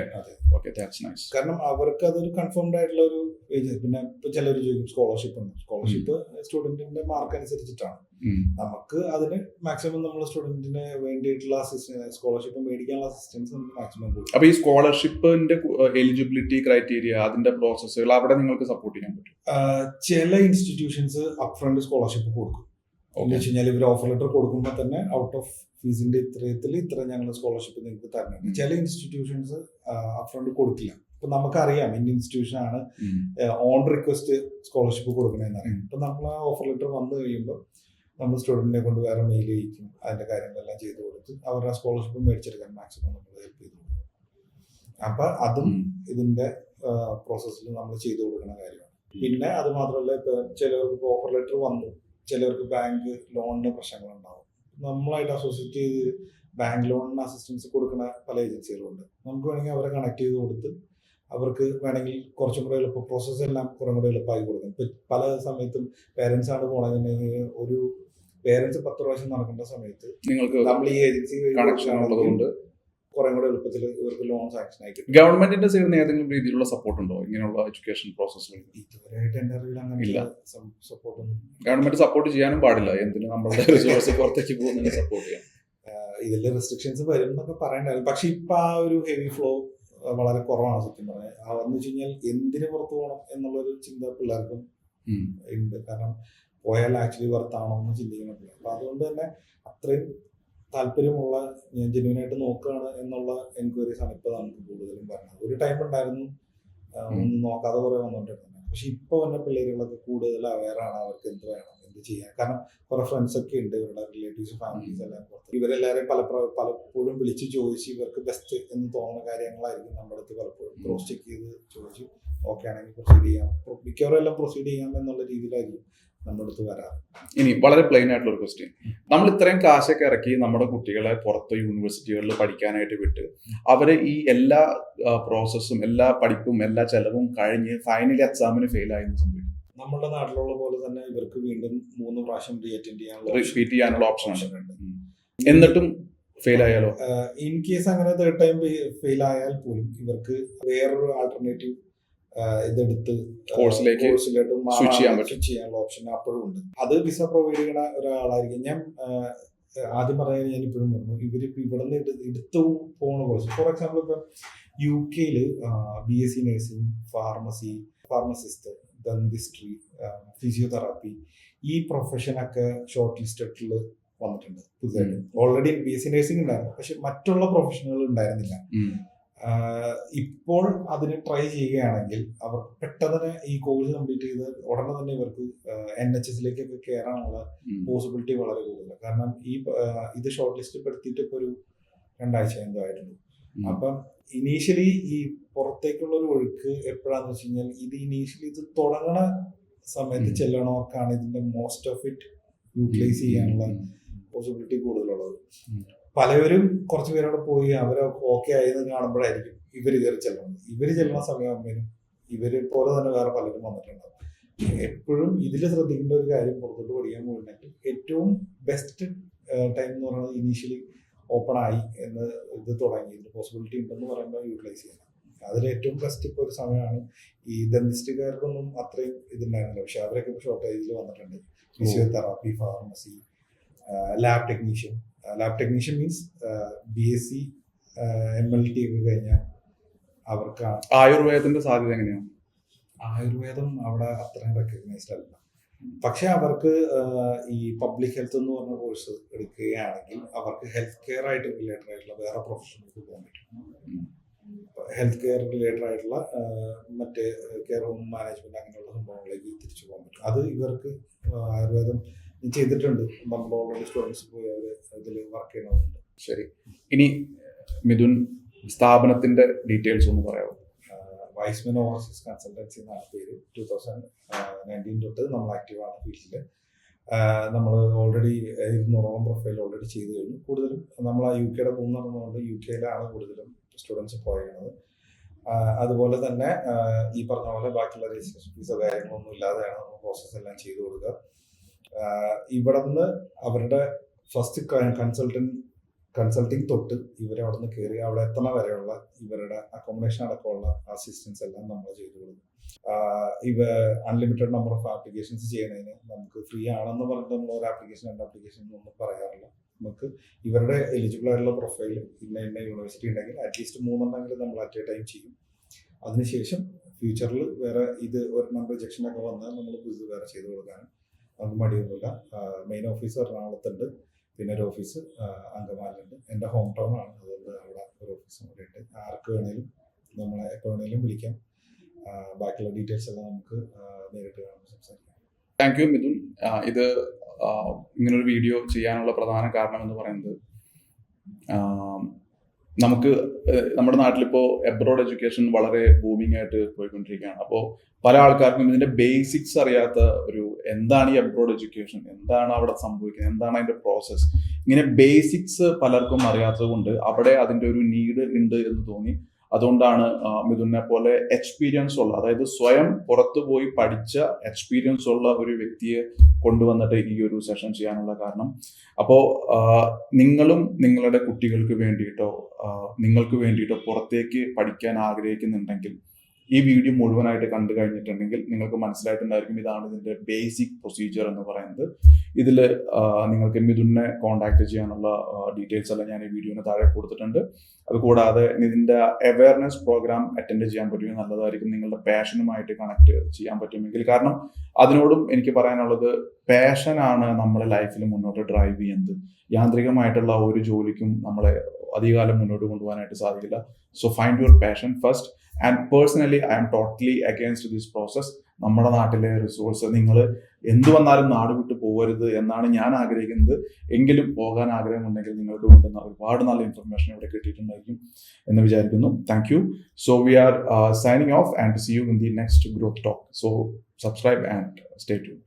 Okay, that's nice. കാരണം അവർക്ക് അതൊരു കൺഫേംഡ് ആയിട്ടുള്ള ഒരു ഏജ്. പിന്നെ ഇപ്പൊ ചിലർ ചോദിക്കും സ്കോളർഷിപ്പ് ഉണ്ട്. സ്കോളർഷിപ്പ് സ്റ്റുഡന്റിന്റെ മാർക്ക് അനുസരിച്ചിട്ടാണ്. നമുക്ക് അതിന് മാക്സിമം നമ്മൾ സ്റ്റുഡന്റിന് വേണ്ടിയിട്ടുള്ള സ്കോളർഷിപ്പ് മേടിക്കാനുള്ള അസിസ്റ്റൻസ് നമുക്ക് മാക്സിമം കൊടുക്കും. അപ്പൊ ഈ സ്കോളർഷിപ്പിന്റെ എലിജിബിലിറ്റി ക്രൈറ്റീരിയ, അതിന്റെ പ്രോസസ്സുകൾ അവിടെ നിങ്ങൾക്ക് സപ്പോർട്ട് ചെയ്യാൻ പറ്റും? ചില ഇൻസ്റ്റിറ്റ്യൂഷൻസ് അപ്ഫ്രണ്ട് സ്കോളർഷിപ്പ് കൊടുക്കും. എന്ന് വെച്ച് കഴിഞ്ഞാൽ ഇവർ ഓഫർ ലെറ്റർ കൊടുക്കുമ്പോൾ തന്നെ ഔട്ട് ഓഫ് ഫീസിന്റെ ഇത്ര ഞങ്ങൾ സ്കോളർഷിപ്പ് നിങ്ങൾക്ക് തരണം. ചില ഇൻസ്റ്റിറ്റ്യൂഷൻസ് അപ്ഫ്രണ്ട് കൊടുക്കില്ല. ഇപ്പൊ നമുക്കറിയാം ഇന്ത്യൻ ഇൻസ്റ്റിറ്റ്യൂഷൻ ആണ് ഓൺ റിക്വസ്റ്റ് സ്കോളർഷിപ്പ് കൊടുക്കണമെന്ന് അറിയാം. ഇപ്പൊ നമ്മൾ ആ ഓഫർ ലെറ്റർ വന്നു കഴിയുമ്പോൾ നമ്മൾ സ്റ്റുഡന്റിനെ കൊണ്ട് വേറെ മെയിൽ അയക്കും, അതിന്റെ കാര്യങ്ങളെല്ലാം ചെയ്തു കൊടുത്ത് അവരുടെ സ്കോളർഷിപ്പ് മേടിച്ചെടുക്കാൻ മാക്സിമം നമ്മൾ ഹെൽപ്പ് ചെയ്തു കൊടുക്കും. അപ്പൊ അതും ഇതിന്റെ പ്രോസസ്സിൽ നമ്മൾ ചെയ്തു കൊടുക്കുന്ന കാര്യമാണ്. പിന്നെ അത് മാത്രമല്ല, ഇപ്പൊ ചിലവർക്ക് ഓഫർ ലെറ്റർ വന്നു, ചിലവർക്ക് ബാങ്ക് ലോണിന് പ്രശ്നങ്ങളുണ്ടാവും. നമ്മളായിട്ട് അസോസിയേറ്റ് ചെയ്ത് ബാങ്ക് ലോണിന് അസിസ്റ്റൻസ് കൊടുക്കുന്ന പല ഏജൻസികളുണ്ട്. നമുക്ക് വേണമെങ്കിൽ അവരെ കണക്ട് ചെയ്ത് കൊടുത്ത് അവർക്ക് വേണമെങ്കിൽ കുറച്ചും കൂടെ എളുപ്പം പ്രോസസ്സ് എല്ലാം കുറേ കൂടെ എളുപ്പമായി കൊടുക്കും. ഇപ്പം പല സമയത്തും പേരൻസ് ആണ് പോകണമെന്നുണ്ടെങ്കിൽ ഒരു പേരൻസ് 10 പ്രാവശ്യം നടക്കേണ്ട സമയത്ത് നിങ്ങൾക്ക് നമ്മൾ ഈ ഏജൻസി കണക്ഷൻ ഉള്ളതുകൊണ്ട് കുറെ കൂടെ എളുപ്പത്തിൽ ഇവർക്ക് ലോൺ സാങ്ഷൻ ആയി കിട്ടും. ഗവൺമെന്റിന്റെ സൈഡിൽ നിന്ന് ഏതെങ്കിലും രീതിയിലുള്ള സപ്പോർട്ട് ഉണ്ടോ ഇങ്ങനെയുള്ള എഡ്യൂക്കേഷൻ പ്രോസസ്സുകൾ? ഇതുവരെയായിട്ട് എന്റെ അറിവിൽ അങ്ങനെ സപ്പോർട്ടൊന്നും ഗവൺമെന്റ് സപ്പോർട്ട് ചെയ്യാനും പാടില്ല. എന്തിനും നമ്മളുടെ റിസോഴ്സ് പുറത്തേക്ക് പോകുന്നതിനെ സപ്പോർട്ട് ചെയ്യാം. ഇതിൽ റെസ്ട്രിക്ഷൻസ് വരും എന്നൊക്കെ പറയണ്ടായിരുന്നു. പക്ഷെ ഇപ്പൊ ആ ഒരു ഹെവി ഫ്ലോ വളരെ കുറവാണ് സത്യം പറഞ്ഞാൽ. എന്ന് വെച്ച് കഴിഞ്ഞാൽ എന്തിന് പുറത്തു പോകണം എന്നുള്ളൊരു ചിന്ത പിള്ളേർക്കും ഉണ്ട്. കാരണം പോയാൽ ആക്ച്വലി വർത്താണോ എന്ന് ചിന്തിക്കുന്നില്ല. അപ്പൊ അതുകൊണ്ട് തന്നെ അത്രയും താല്പര്യമുള്ള, ഞാൻ ജെന്യൂനായിട്ട് നോക്കുകയാണ് എന്നുള്ള എൻക്വയറീസ് ആണ് ഇപ്പൊ നമുക്ക് കൂടുതലും പറഞ്ഞത്. ഒരു ടൈം ഉണ്ടായിരുന്നു ഒന്നും നോക്കാതെ കുറെ വന്നോണ്ടിരുന്നത്. പക്ഷെ ഇപ്പൊ വന്ന പിള്ളേരുകളൊക്കെ കൂടുതൽ അവെയറാണ് അവർക്ക് എന്ത് വേണം, എന്ത് ചെയ്യാൻ. കാരണം കുറെ ഫ്രണ്ട്സ് ഒക്കെ ഉണ്ട്, ഇവരുടെ റിലേറ്റീവ്സ് ഫാമിലീസ് എല്ലാം പുറത്ത്. ഇവരെല്ലാവരും പലപ്പോഴും വിളിച്ച് ചോദിച്ച് ഇവർക്ക് ബെസ്റ്റ് എന്ന് തോന്നുന്ന കാര്യങ്ങളായിരിക്കും നമ്മുടെ അടുത്ത് പലപ്പോഴും ക്രോസ് ചെക്ക് ചെയ്ത് ചോദിച്ചു ഓക്കെ ആണെങ്കിൽ പ്രൊസീഡ് ചെയ്യാം, മിക്കവാറും എല്ലാം പ്രൊസീഡ് ചെയ്യാം എന്നുള്ള രീതിയിലായിരിക്കും നമ്മുടെ അടുത്ത് വരാറ്. ഇനി വളരെ പ്ലെയിൻ ആയിട്ടുള്ള ഒരു ക്വസ്റ്റ്യൻ, നമ്മൾ ഇത്രയും കാശൊക്കെ ഇറക്കി നമ്മുടെ കുട്ടികളെ പുറത്ത് യൂണിവേഴ്സിറ്റികളിൽ പഠിക്കാനായിട്ട് വിട്ട് അവര് ഈ എല്ലാ പ്രോസസ്സും എല്ലാ പഠിപ്പും എല്ലാ ചെലവും കഴിഞ്ഞ് ഫൈനൽ എക്സാമിന് ഫെയിൽ ആയെന്ന് സംഭവിക്കും. നമ്മുടെ നാട്ടിലുള്ള പോലെ തന്നെ ഇവർക്ക് വീണ്ടും 3 പ്രാവശ്യം റിപ്പീറ്റ് ചെയ്യാനുള്ള ഓപ്ഷൻ ഉണ്ട്. എന്നിട്ടും ഫെയിൽ ആയാലോ? ഇൻ കേസ് അങ്ങനെ 3rd ടൈം ഫെയിൽ ആയാൽ പോലും ഇവർക്ക് വേറൊരു ആൾട്ടർനേറ്റീവ് ഇതെടുത്ത് കോഴ്സിലേക്ക് സ്വിച്ച് ചെയ്യാനുള്ള ഓപ്ഷൻ അപ്പോഴും ഉണ്ട്. അത് വിസ പ്രൊവൈഡ് ചെയ്യുന്ന ഒരാളായിരിക്കും. ഞാൻ ആദ്യം പറയാൻ ഞാൻ ഇപ്പോഴും പറഞ്ഞു, ഇവരിപ്പോ ഇവിടെ നിന്ന് എടുത്തു പോകുന്ന കോഴ്സ്. ഫോർ എക്സാമ്പിൾ ഇപ്പൊ UK BSc nursing, pharmacist, dentistry, physiotherapy, ഈ പ്രൊഫഷനൊക്കെ ഷോർട്ട് ലിസ്റ്റഡിൽ വന്നിട്ടുണ്ട് പുതുതായിട്ട്. ഓൾറെഡി BSc നഴ്സിംഗ് ഉണ്ടായിരുന്നു, പക്ഷെ മറ്റുള്ള പ്രൊഫഷനുകൾ ഉണ്ടായിരുന്നില്ല. ഇപ്പോൾ അതിന് ട്രൈ ചെയ്യുകയാണെങ്കിൽ അവർക്ക് പെട്ടെന്ന് ഈ കോഴ്സ് കംപ്ലീറ്റ് ചെയ്ത് ഉടനെ തന്നെ ഇവർക്ക് NHSലേക്കൊക്കെ കയറാനുള്ള പോസിബിലിറ്റി വളരെ കൂടുതലാണ്. കാരണം ഇത് ഷോർട്ട് ലിസ്റ്റ് പെടുത്തിയിട്ട് ഇപ്പോൾ ഒരു 2 ആഴ്ച എന്തോ ആയിട്ടുണ്ട്. അപ്പം ഇനീഷ്യലി ഈ പുറത്തേക്കുള്ള ഒരു ഒഴുക്ക് എപ്പോഴാന്ന് വെച്ച് കഴിഞ്ഞാൽ ഇത് ഇനീഷ്യലി ഇത് തുടങ്ങണ സമയത്ത് ചെല്ലണവർക്കാണ് ഇതിന്റെ മോസ്റ്റ് ഓഫ് ഇറ്റ് യൂട്ടിലൈസ് ചെയ്യാനുള്ള പോസിബിലിറ്റി കൂടുതലുള്ളത്. പലവരും കുറച്ച് പേരോടെ പോയി അവരെ ഓക്കെ ആയെന്ന് കാണുമ്പോഴായിരിക്കും ഇവർ കയറി ചെല്ലണം. ഇവർ ചെല്ലുന്ന സമയമാകുമ്പോഴും ഇവര് പോലെ തന്നെ വേറെ പലരും വന്നിട്ടുണ്ടാവും. എപ്പോഴും ഇതിൽ ശ്രദ്ധിക്കേണ്ട ഒരു കാര്യം, പുറത്തോട്ട് പഠിക്കാൻ പോയിട്ടുണ്ടെങ്കിൽ ഏറ്റവും ബെസ്റ്റ് ടൈം എന്ന് പറയുന്നത് ഇനീഷ്യലി ഓപ്പൺ ആയി എന്ന് ഇത് തുടങ്ങി ഇതിന് പോസിബിലിറ്റി ഉണ്ടെന്ന് പറയുമ്പോൾ യൂട്ടിലൈസ് ചെയ്യണം. അതിൽ ഏറ്റവും ബെസ്റ്റ് ഇപ്പോൾ ഒരു സമയമാണ്. ഈ ദന്തിസ്റ്റുകാർക്കൊന്നും അത്രയും ഇതുണ്ടായിരുന്നില്ല, പക്ഷെ അവരൊക്കെ ഇപ്പോൾ ഷോർട്ടേജിൽ വന്നിട്ടുണ്ട്. Physiotherapy, pharmacy, lab technician means BSc MLT ഒക്കെ കഴിഞ്ഞാൽ അവർക്ക്. ആയുർവേദത്തിന്റെ സാധ്യത എങ്ങനെയാണ്? ആയുർവേദം അവിടെ അത്രയും റെക്കഗ്നൈസ്ഡ് അല്ല. പക്ഷെ അവർക്ക് ഈ പബ്ലിക് ഹെൽത്ത് എന്ന് പറഞ്ഞ കോഴ്സ് എടുക്കുകയാണെങ്കിൽ അവർക്ക് ഹെൽത്ത് കെയർ ആയിട്ട് റിലേറ്റഡ് ആയിട്ടുള്ള വേറെ പ്രൊഫഷനിലേക്ക് പോകാൻ പറ്റും. ഹെൽത്ത് കെയർ റിലേറ്റഡ് ആയിട്ടുള്ള മറ്റേ കെയർ ഹോം മാനേജ്മെന്റ് അങ്ങനെയുള്ള സംഭവങ്ങളിലേക്ക് തിരിച്ചു പോകാൻ പറ്റും. അത് ഇവർക്ക് ആയുർവേദം ചെയ്തിട്ടുണ്ട്. നമ്മൾ ഓൾറെഡി സ്റ്റുഡൻസ് പോയി അവർ ഇതിൽ വർക്ക് ചെയ്യണമെന്നുണ്ട്. ശരി, ഇനി മിഥുൻ സ്ഥാപനത്തിന്റെ ഡീറ്റെയിൽസ് ഒന്ന് പറയാമോ? വൈസ്മൻ ഓവർസീസ് കൺസൾട്ടൻസി എന്നാണ് പേര്. 2019 തൊട്ട് നമ്മൾ ആക്റ്റീവാണ് ഫീൽഡിൽ. നമ്മൾ ഓൾറെഡി 200ഓളം പ്രൊഫൈൽ ഓൾറെഡി ചെയ്ത് കഴിഞ്ഞു. കൂടുതലും നമ്മൾ ആ UK ബൂം നടന്നതുകൊണ്ട് UK കൂടുതലും സ്റ്റുഡൻസ് പോയത്. അതുപോലെ തന്നെ ഈ പറഞ്ഞ പോലെ ബാക്കിയുള്ള രജിസ്ട്രേഷൻ ഫീസോ കാര്യങ്ങളൊന്നും ഇല്ലാതെയാണ് നമ്മൾ പ്രോസസ്സ് എല്ലാം ചെയ്തു കൊടുക്കുക. ഇവിടെ നിന്ന് അവരുടെ ഫസ്റ്റ് കൺസൾട്ടിങ് തൊട്ട് ഇവരെ അവിടെ നിന്ന് കയറി അവിടെ എത്തണ വരെയുള്ള ഇവരുടെ അക്കോമഡേഷൻ അടക്കമുള്ള അസിസ്റ്റൻസ് എല്ലാം നമ്മൾ ചെയ്തു കൊടുക്കും. ഇവ അൺലിമിറ്റഡ് നമ്പർ ഓഫ് ആപ്ലിക്കേഷൻസ് ചെയ്യുന്നതിന് നമുക്ക് ഫ്രീ ആണെന്ന് പറഞ്ഞിട്ട് നമ്മൾ ഒരു ആപ്ലിക്കേഷൻ 2 ആപ്ലിക്കേഷൻ ഒന്നും പറയാറില്ല. നമുക്ക് ഇവരുടെ എലിജിബിൾ ആയിട്ടുള്ള പ്രൊഫൈൽ ഇന്ന യൂണിവേഴ്സിറ്റി ഉണ്ടെങ്കിൽ അറ്റ്ലീസ്റ്റ് 3 എണ്ണമെങ്കിലും നമ്മൾ അറ്റ് എ ടൈം ചെയ്യും. അതിനുശേഷം ഫ്യൂച്ചറിൽ വേറെ ഇത് ഒരെണ്ണം റിജക്ഷനൊക്കെ വന്നാൽ നമ്മൾ ഇത് വേറെ ചെയ്ത് കൊടുക്കാനും നമുക്ക് മടിയൊന്നുമില്ല. മെയിൻ ഓഫീസ് എറണാകുളത്തുണ്ട്, പിന്നെ ഒരു ഓഫീസ് അങ്കമാലിലുണ്ട്. എൻ്റെ ഹോം ടൗൺ ആണ്, അതുകൊണ്ട് അവിടെ ഒരു ഓഫീസും കൂടെ ഉണ്ട്. ആർക്ക് വേണേലും നമ്മളെ എപ്പോൾ വേണേലും വിളിക്കാം. ബാക്കിയുള്ള ഡീറ്റെയിൽസ് എല്ലാം നമുക്ക് നേരിട്ട് കാണുമ്പോൾ സംസാരിക്കാം. Thank you Mithun. ഇത് ഇങ്ങനൊരു വീഡിയോ ചെയ്യാനുള്ള പ്രധാന കാരണം എന്ന് പറയുന്നത് നമുക്ക് നമ്മുടെ നാട്ടിലിപ്പോൾ എബ്രോഡ് എഡ്യൂക്കേഷൻ വളരെ ബൂമിംഗ് ആയിട്ട് പോയിക്കൊണ്ടിരിക്കുകയാണ്. അപ്പോൾ പല ആൾക്കാർക്കും ഇതിന്റെ ബേസിക്സ് അറിയാത്ത എന്താണ് ഈ എബ്രോഡ് എഡ്യൂക്കേഷൻ, എന്താണ് അവിടെ സംഭവിക്കുന്നത്, എന്താണ് അതിന്റെ പ്രോസസ്സ്, ഇങ്ങനെ ബേസിക്സ് പലർക്കും അറിയാത്തത് കൊണ്ട് അവിടെ അതിന്റെ ഒരു നീഡ് ഉണ്ട് എന്ന് തോന്നി. അതുകൊണ്ടാണ് മിഥുനെ പോലെ എക്സ്പീരിയൻസ് ഉള്ള, അതായത് സ്വയം പുറത്തു പോയി പഠിച്ച എക്സ്പീരിയൻസ് ഉള്ള ഒരു വ്യക്തിയെ കൊണ്ടുവന്നിട്ട് ഈ ഒരു സെഷൻ ചെയ്യാനുള്ള കാരണം. അപ്പോൾ നിങ്ങളും നിങ്ങളുടെ കുട്ടികൾക്ക് വേണ്ടിയിട്ടോ നിങ്ങൾക്ക് വേണ്ടിയിട്ടോ പുറത്തേക്ക് പഠിക്കാൻ ആഗ്രഹിക്കുന്നുണ്ടെങ്കിൽ ഈ വീഡിയോ മുഴുവനായിട്ട് കണ്ടു കഴിഞ്ഞിട്ടുണ്ടെങ്കിൽ നിങ്ങൾക്ക് മനസ്സിലായിട്ടുണ്ടായിരിക്കും ഇതാണ് ഇതിന്റെ ബേസിക് പ്രൊസീജിയർ എന്ന് പറയുന്നത്. ഇതിൽ നിങ്ങൾക്ക് മിഥുനെ കോൺടാക്ട് ചെയ്യാനുള്ള ഡീറ്റെയിൽസ് എല്ലാം ഞാൻ ഈ വീഡിയോന് താഴെ കൊടുത്തിട്ടുണ്ട്. അതുകൂടാതെ ഇതിന്റെ അവയർനെസ് പ്രോഗ്രാം അറ്റൻഡ് ചെയ്യാൻ പറ്റുമെങ്കിൽ നല്ലതായിരിക്കും. നിങ്ങളുടെ പാഷനുമായിട്ട് കണക്ട് ചെയ്യാൻ പറ്റുമെങ്കിൽ, കാരണം അതിനോടും എനിക്ക് പറയാനുള്ളത് പാഷനാണ് നമ്മളെ ലൈഫിൽ മുന്നോട്ട് ഡ്രൈവ് ചെയ്യുന്നത്. യാന്ത്രികമായിട്ടുള്ള ഒരു ജോലിക്കും നമ്മളെ അധികകാലം മുന്നോട്ട് കൊണ്ടുപോകാനായിട്ട് സാധിക്കില്ല. So find your passion first. And personally I am totally against this process. നമ്മുടെ നാട്ടിലെ റിസോഴ്സ് നിങ്ങൾ എന്ത് വന്നാലും നാട് വിട്ട് പോകരുത് എന്നാണ് ഞാൻ ആഗ്രഹിക്കുന്നത്. എങ്കിലും പോകാൻ ആഗ്രഹമുണ്ടെങ്കിൽ നിങ്ങൾക്ക് കൊണ്ടുവന്ന ഒരുപാട് നല്ല ഇൻഫർമേഷൻ ഇവിടെ കിട്ടിയിട്ടുണ്ടായിരിക്കും എന്ന് വിചാരിക്കുന്നു. Thank you. So we are signing off and see you in the next growth talk. So subscribe and stay tuned.